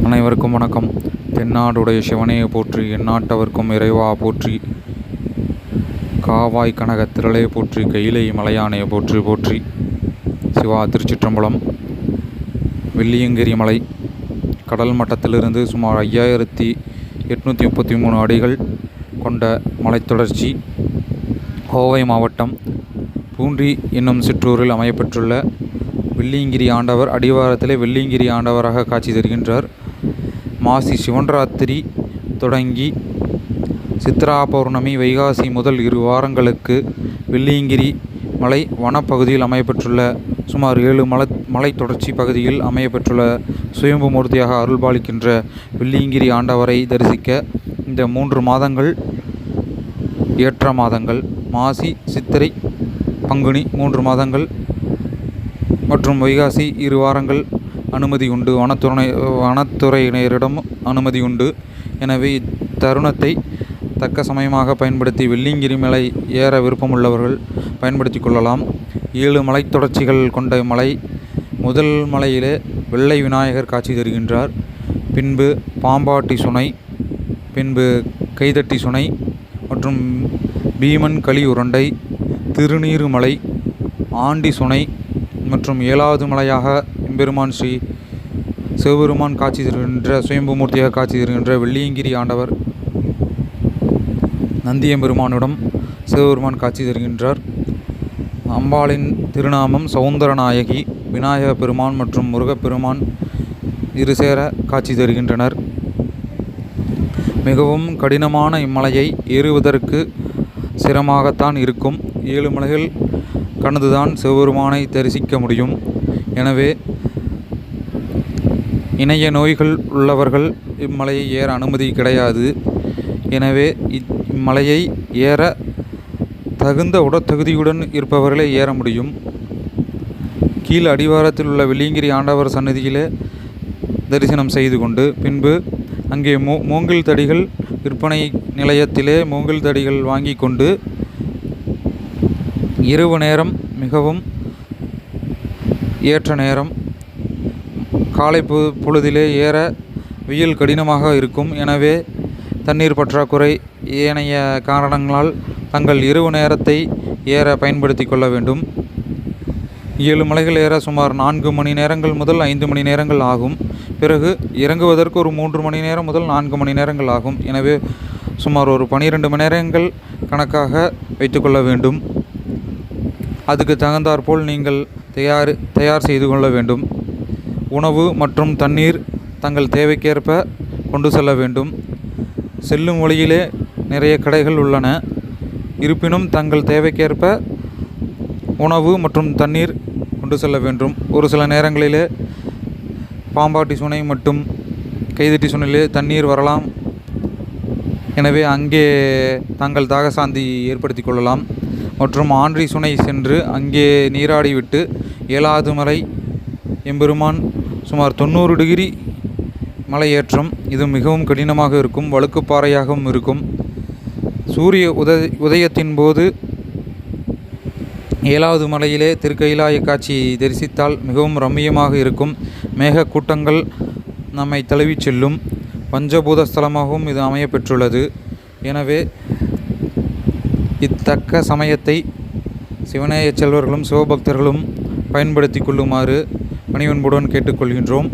அனைவருக்கும் வணக்கம். தென்னாடுடைய சிவனையை போற்றி, எந்நாட்டவர்க்கும் இறைவா போற்றி, காவாய் கனக திரளே போற்றி, கையிலை மலையானையை போற்றி போற்றி. சிவா. திருச்சிற்றம்பலம். வெள்ளியங்கிரி மலை கடல் மட்டத்திலிருந்து சுமார் 5833 அடிகள் கொண்ட மலைத்தொடர்ச்சி. கோவை மாவட்டம் பூண்டி என்னும் சிற்றூரில் அமையப்பெற்றுள்ள வெள்ளியங்கிரி ஆண்டவர் அடிவாரத்திலே வெள்ளியங்கிரி ஆண்டவராக காட்சி தருகின்றார். மாசி சிவன்ராத்திரி தொடங்கி சித்ரா பௌர்ணமி வைகாசி முதல் 2 வாரங்களுக்கு வெள்ளியங்கிரி மலை வனப்பகுதியில் அமையப்பெற்றுள்ள சுமார் 7 மலை தொடர்ச்சி பகுதியில் அமையப்பெற்றுள்ள சுயம்பு மூர்த்தியாக அருள்பாலிக்கின்ற வெள்ளியங்கிரி ஆண்டவரை தரிசிக்க இந்த 3 மாதங்கள் ஏற்ற மாதங்கள். மாசி, சித்திரை, பங்குனி 3 மாதங்கள் மற்றும் வைகாசி 2 வாரங்கள் அனுமதி உண்டு. வனத்துறையினரிடம் அனுமதி உண்டு. எனவே இத்தருணத்தை தக்க சமயமாக பயன்படுத்தி வெள்ளியங்கிரி மலை ஏற விருப்பமுள்ளவர்கள் பயன்படுத்தி கொள்ளலாம். 7 மலைத்தொடர்ச்சிகள் கொண்ட மலை. முதல் மலையிலே வெள்ளை விநாயகர் காட்சி தருகின்றார். பின்பு பாம்பாட்டி சுனை, பின்பு கைதட்டி சுனை மற்றும் பீமன் களி உருண்டை, திருநீறுமலை, ஆண்டி சுனை மற்றும் 7வது மலையாக எம்பெருமான் ஸ்ரீ சிவபெருமான் காட்சி தருகின்ற சுயம்பு மூர்த்தியாக காட்சி தருகின்ற வெள்ளியங்கிரி ஆண்டவர் நந்தியம்பெருமானிடம் சிவபெருமான் காட்சி தருகின்றார். அம்பாளின் திருநாமம் சௌந்தரநாயகி. விநாயக பெருமான் மற்றும் முருகப்பெருமான் இருசேர காட்சி தருகின்றனர். மிகவும் கடினமான இம்மலையை ஏறுவதற்கு சிரமமாகத்தான் இருக்கும். 7 மலைகள் கடந்துதான் சிவபெருமானை தரிசிக்க முடியும். எனவே இணைய நோய்கள் உள்ளவர்கள் இம்மலையை ஏற அனுமதி கிடையாது. எனவே இம்மலையை ஏற தகுந்த உடற்தகுதியுடன் இருப்பவர்களே ஏற முடியும். கீழ் அடிவாரத்தில் உள்ள வெள்ளியங்கிரி ஆண்டவர் சன்னதியிலே தரிசனம் செய்து கொண்டு பின்பு அங்கே மூங்கில் தடிகள் விற்பனை நிலையத்திலே மூங்கில் தடிகள் வாங்கி கொண்டு இரவு நேரம் மிகவும் ஏற்ற நேரம். காலை பொழுதிலே ஏற வெயில் கடினமாக இருக்கும். எனவே தண்ணீர் பற்றாக்குறை ஏனைய காரணங்களால் தங்கள் இரவு நேரத்தை ஏற பயன்படுத்தி கொள்ள வேண்டும். 7 மலைகள் ஏற சுமார் 4 மணி நேரங்கள் முதல் 5 மணி நேரங்கள் ஆகும். பிறகு இறங்குவதற்கு ஒரு 3 மணி நேரம் முதல் 4 மணி நேரங்கள் ஆகும். எனவே சுமார் ஒரு 12 மணி நேரங்கள் கணக்காக வைத்துக்கொள்ள வேண்டும். அதுக்கு தகுந்தாற்போல் நீங்கள் தயார் செய்து கொள்ள வேண்டும். உணவு மற்றும் தண்ணீர் தங்கள் தேவைக்கேற்ப கொண்டு செல்ல வேண்டும். செல்லும் வழியிலே நிறைய கடைகள் உள்ளன. இருப்பினும் தங்கள் தேவைக்கேற்ப உணவு மற்றும் தண்ணீர் கொண்டு செல்ல வேண்டும். ஒரு சில நேரங்களிலே பாம்பாட்டி சுனை மற்றும் கைதட்டி சுனையிலே தண்ணீர் வரலாம். எனவே அங்கே தாங்கள் தாகசாந்தி ஏற்படுத்தி கொள்ளலாம். மற்றும் ஆண்டி சுனை சென்று அங்கே நீராடிவிட்டு 7வது மலை எம்பெருமான் சுமார் 90 டிகிரி மலை ஏற்றம். இது மிகவும் கடினமாக இருக்கும். வழுக்குப்பாறையாகவும் இருக்கும். சூரிய உதயத்தின் போது 7வது மலையிலே திருக்கைலாய காட்சி தரிசித்தால் மிகவும் ரம்மியமாக இருக்கும். மேக கூட்டங்கள் நம்மை தழுவிச் செல்லும். பஞ்சபூத ஸ்தலமாகவும் இது அமையப்பெற்றுள்ளது. எனவே இத்தக்க சமயத்தை சிவநேய செல்வர்களும் சிவபக்தர்களும் பயன்படுத்தி கொள்ளுமாறு பணிவன்புடன் கேட்டுக்கொள்கின்றோம்.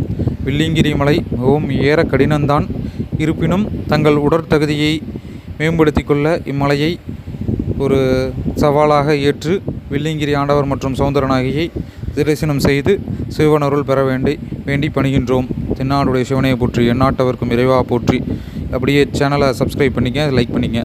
வெள்ளியங்கிரி மலை மிகவும் ஏற கடினம்தான். இருப்பினும் தங்கள் உடற்தகுதியை மேம்படுத்தி கொள்ள இம்மலையை ஒரு சவாலாக ஏற்று வெள்ளியங்கிரி ஆண்டவர் மற்றும் சௌந்தரநாயகியை தரிசனம் செய்து சிவனருள் பெற வேண்டி பணிகின்றோம். தென்னாடுடைய சிவனையை போற்றி, எந்நாட்டவர்க்கும் இறைவா போற்றி. அப்படியே சேனலை சப்ஸ்கிரைப் பண்ணிங்க, லைக் பண்ணிங்க.